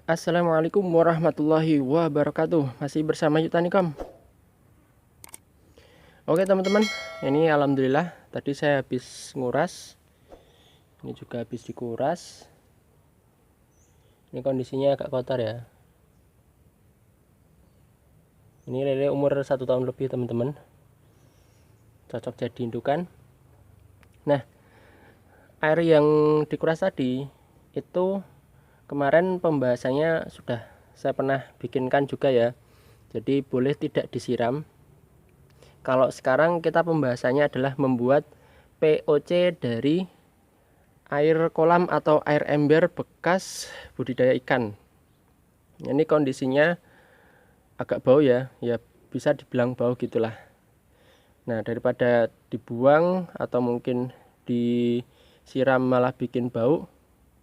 Assalamualaikum warahmatullahi wabarakatuh. Masih bersama Yutanikom. Oke teman-teman, ini alhamdulillah tadi saya habis nguras. Ini juga habis dikuras. Ini kondisinya agak kotor ya. Ini lele umur 1 tahun lebih teman-teman. Cocok jadi indukan. Nah, air yang dikuras tadi itu kemarin pembahasannya sudah saya pernah bikinkan juga ya. Jadi boleh tidak disiram. Kalau sekarang kita pembahasannya adalah membuat POC dari air kolam atau air ember bekas budidaya ikan. Ini kondisinya agak bau ya, bisa dibilang bau gitulah. Nah, daripada dibuang atau mungkin disiram malah bikin bau,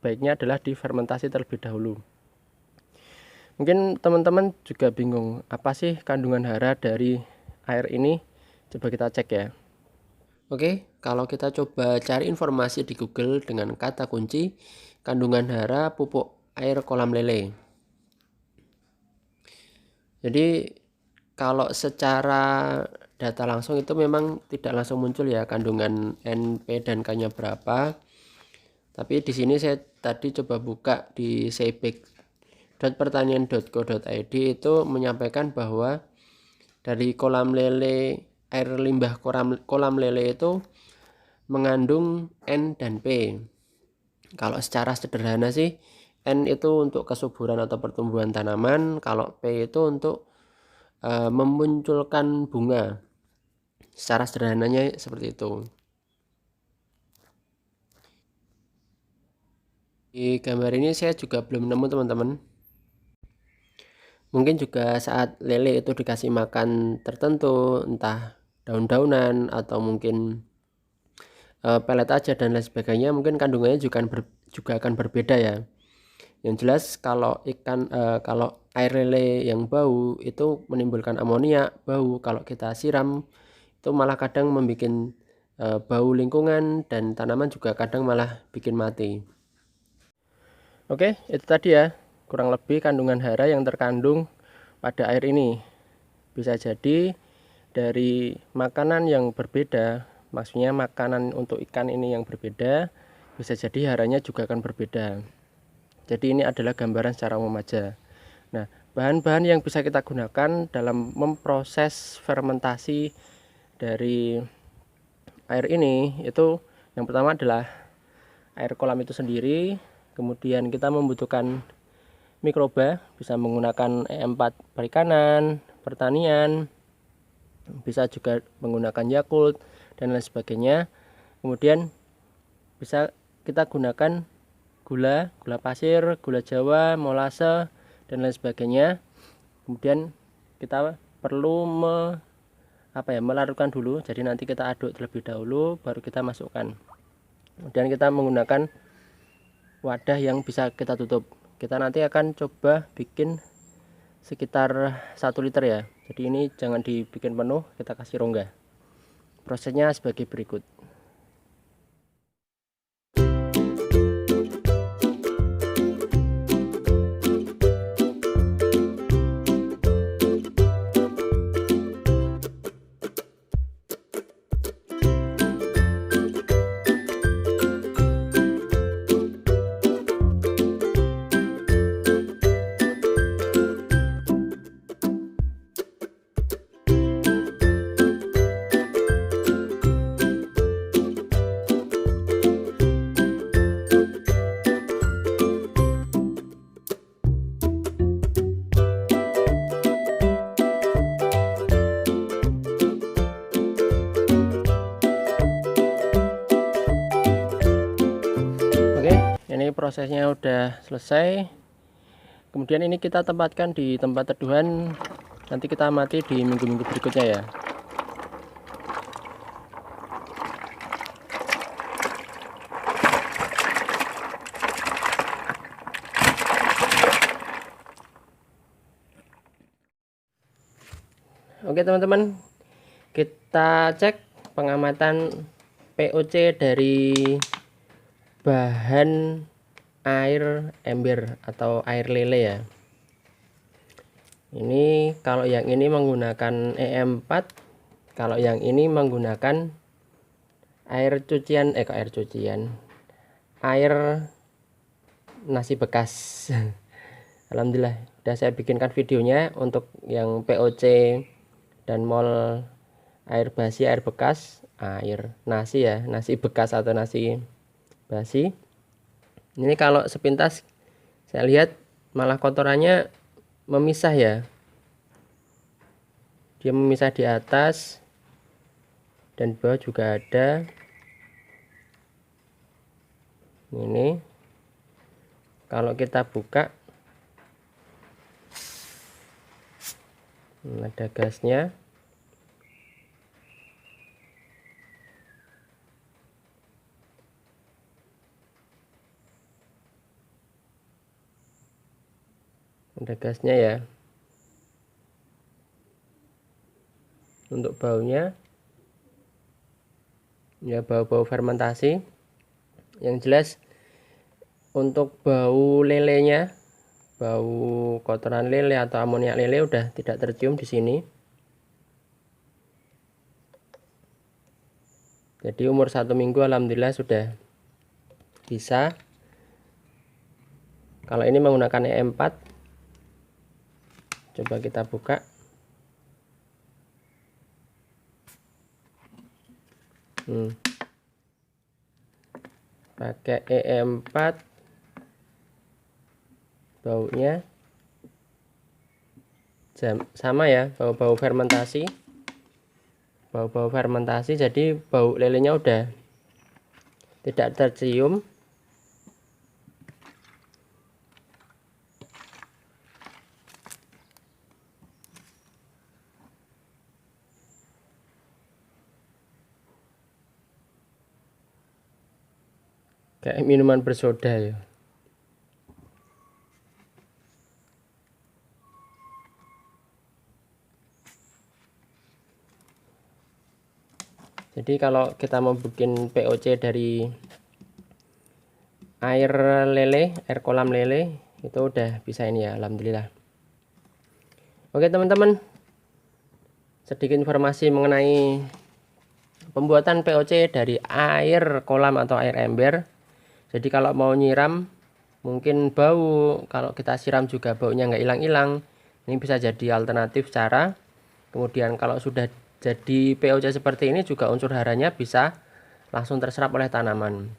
baiknya adalah difermentasi terlebih dahulu. Mungkin teman-teman juga bingung, apa sih kandungan hara dari air ini? Coba kita cek ya. Oke, kalau kita coba cari informasi di Google dengan kata kunci kandungan hara pupuk air kolam lele. Jadi kalau secara data langsung itu memang tidak langsung muncul ya kandungan NP dan K-nya berapa. Tapi di sini saya tadi coba buka di seipik.pertanian.co.id itu menyampaikan bahwa dari kolam lele, air limbah kolam lele itu mengandung N dan P. Kalau secara sederhana sih N itu untuk kesuburan atau pertumbuhan tanaman, kalau P itu untuk memunculkan bunga. Secara sederhananya seperti itu. Di gambar ini saya juga belum nemu teman-teman. Mungkin juga saat lele itu dikasih makan tertentu, entah daun-daunan atau mungkin pelet aja dan lain sebagainya, mungkin kandungannya juga akan berbeda ya. Yang jelas kalau kalau air lele yang bau itu menimbulkan amonia, bau. Kalau kita siram itu malah kadang membuat bau lingkungan dan tanaman juga kadang malah bikin mati. Oke, itu tadi ya kurang lebih kandungan hara yang terkandung pada air ini. Bisa jadi dari makanan yang berbeda, maksudnya makanan untuk ikan ini yang berbeda, bisa jadi haranya juga akan berbeda. Jadi ini adalah gambaran secara umum aja. Nah, bahan-bahan yang bisa kita gunakan dalam memproses fermentasi dari air ini itu yang pertama adalah air kolam itu sendiri. Kemudian kita membutuhkan mikroba, bisa menggunakan E4 perikanan, pertanian, bisa juga menggunakan Yakult dan lain sebagainya. Kemudian bisa kita gunakan gula pasir, gula Jawa, molase dan lain sebagainya. Kemudian kita perlu melarutkan dulu. Jadi nanti kita aduk terlebih dahulu baru kita masukkan. Kemudian kita menggunakan wadah yang bisa kita tutup. Kita nanti akan coba bikin sekitar 1 liter ya. Jadi ini jangan dibikin penuh, kita kasih rongga. Prosesnya sebagai berikut. Ini prosesnya udah selesai. Kemudian ini kita tempatkan di tempat teduhan. Nanti kita amati di minggu-minggu berikutnya ya. Oke teman-teman, kita cek pengamatan POC dari bahan air ember atau air lele ya. Ini kalau yang ini menggunakan EM4, kalau yang ini menggunakan air cucian, air nasi bekas. Alhamdulillah udah saya bikinkan videonya untuk yang POC dan mol air basi, air bekas, air nasi ya, nasi bekas atau nasi basi. Ini kalau sepintas saya lihat malah kotorannya memisah ya, dia memisah di atas dan di bawah juga ada. Ini kalau kita buka ada gasnya. Ada gasnya ya. Untuk baunya ya bau-bau fermentasi. Yang jelas untuk bau lelenya, bau kotoran lele atau amoniak lele udah tidak tercium di sini. Jadi umur 1 minggu alhamdulillah sudah bisa. Kalau ini menggunakan EM4, coba kita buka. Pakai EM4, baunya sama ya, bau-bau fermentasi, jadi bau lelenya udah tidak tercium. Kayak minuman bersoda ya. Jadi kalau kita mau bikin POC dari air lele, air kolam lele, itu udah bisa ini ya, alhamdulillah. Oke teman-teman, sedikit informasi mengenai pembuatan POC dari air kolam atau air ember. Jadi kalau mau nyiram mungkin bau, kalau kita siram juga baunya nggak hilang-hilang. Ini bisa jadi alternatif cara. Kemudian kalau sudah jadi POC seperti ini juga unsur haranya bisa langsung terserap oleh tanaman.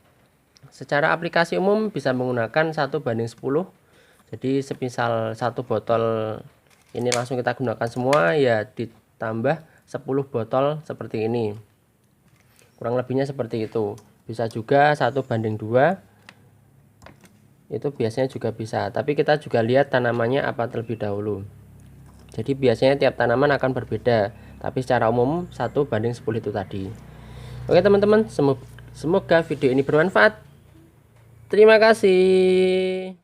Secara aplikasi umum bisa menggunakan 1:10. Jadi semisal 1 botol ini langsung kita gunakan semua ya, ditambah 10 botol seperti ini. Kurang lebihnya seperti itu. Bisa juga 1:2, itu biasanya juga bisa, tapi kita juga lihat tanamannya apa terlebih dahulu. Jadi biasanya tiap tanaman akan berbeda, tapi secara umum 1:10 itu tadi. Oke teman-teman, semoga video ini bermanfaat. Terima kasih.